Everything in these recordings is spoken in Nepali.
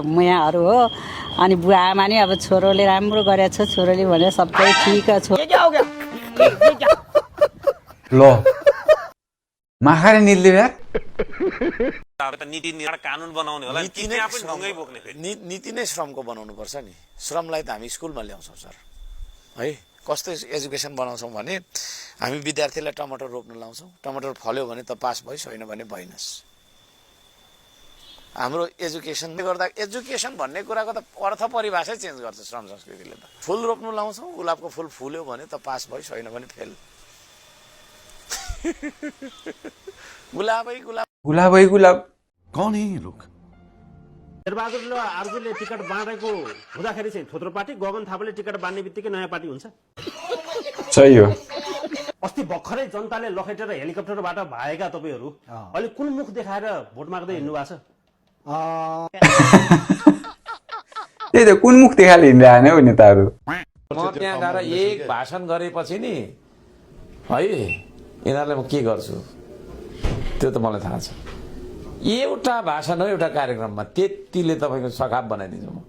मुयाहरू हो अनि बुवा आमा नि अब छोरोले राम्रो गरेछ छोरोले भने सबै ठिक छ ल माखाले निल्ले यार नीति निर्माण कानुन बनाउने होला नीति नै श्रमको बनाउनु पर्छ नि श्रमलाई त हामी स्कुलमा ल्याउँछौँ सर है कस्तो एजुकेसन बनाउँछौँ भने हामी विद्यार्थीलाई टमाटर रोप्न लाउँछौँ टमाटर फल्यो भने त पास भइस् होइन भने भइनस् हाम्रो एजुकेसनले गर्दा एजुकेसन भन्ने कुराको त अर्थ परिभाषै चेन्ज गर्छ श्रम संस्कृतिले त फुल रोप्नु लाउँछौँ गुलाबको फुल फुल्यो भने त पास भइस् होइन भने फेल गुलाब कौन है ये लोग शेरबहादुर र आर्जुले टिकट बाँडेको हुँदाखेरि चाहिँ थोत्रो पार्टी गगन थापाले टिकट बाँड्ने बित्तिकै नयाँ पार्टी हुन्छ सही हो अस्ति भर्खरै जनताले लखेटेर हेलिकप्टरबाट भागेका तपाईहरू अहिले कुन मुख देखाएर भोट माग्दै हिँड्नु भएको छ त्यही त कुन मुख देखाएर हिँडिरहने हो नेताहरू म त्यहाँ गएर एक भाषण गरेपछि नि है यिनीहरूलाई म के गर्छु त्यो त मलाई थाहा छ एउटा भाषण हो एउटा कार्यक्रममा त्यतिले तपाईँको सखाप बनाइदिन्छु म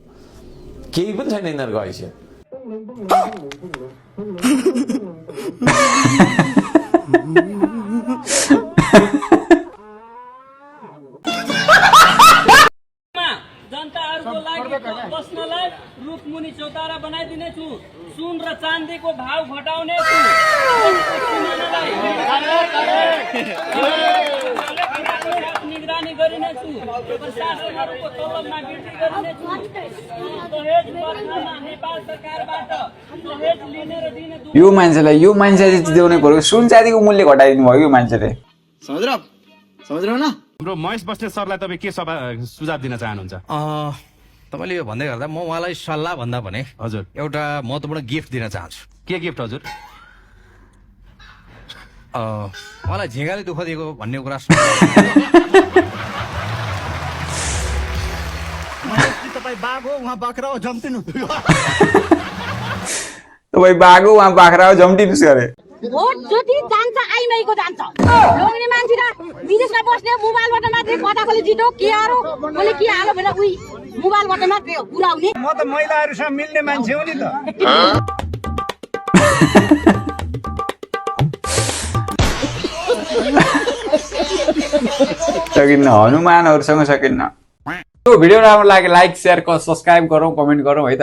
केही पनि छैन यिनीहरूको हैसियत जनताहरूको लागि बस्नलाई रुखमुनि चौतारा बनाइदिने छु सुन र चाँदीको भाव घटाउने छु निगरानी गरिने छु प्रशासनहरूको तलबमा वृद्धि गरिने छु दहेज प्रथामा नेपाल सरकारबाट दहेज लिने र दिने यो मान्छेले जिताउनै पर्यो सुन चाँदीको मूल्य घटाइदिनु भयो यो मान्छेले समझ रहे हो ना हाम्रो महेश बस्नेत सरलाई तपाईँ के सुझाव दिन चाहनुहुन्छ तपाईँले यो भन्दै गर्दा म उहाँलाई सल्लाह भन्दा भने हजुर एउटा महत्त्वपूर्ण गिफ्ट दिन चाहन्छु के गिफ्ट हजुर उहाँलाई झिँगाले दुःख दिएको भन्ने कुरा तपाईँ बाघ हो उहाँ बाख्रा हो जम्तिनु तपाईँ बाघ हो उहाँ बाख्रा हो जम्टिनुहोस् गरे भोट जति जान्छ आइमाईको जान्छ लोग्ने मान्छे र विदेशमा बस्ने मोबाइलबाट मात्रै कताकोले जितो के आरो मैले के हालो भनेर उही मोबाइलबाट मात्रै पुराउने म त महिलाहरूसँग मिल्ने मान्छे हो नि त सकिन्न हनुमानहरूसँग सकिन्न यो भिडियो राम्रो लाग्यो लाइक शेयर सब्सक्राइब गरौँ कमेन्ट गरौँ है त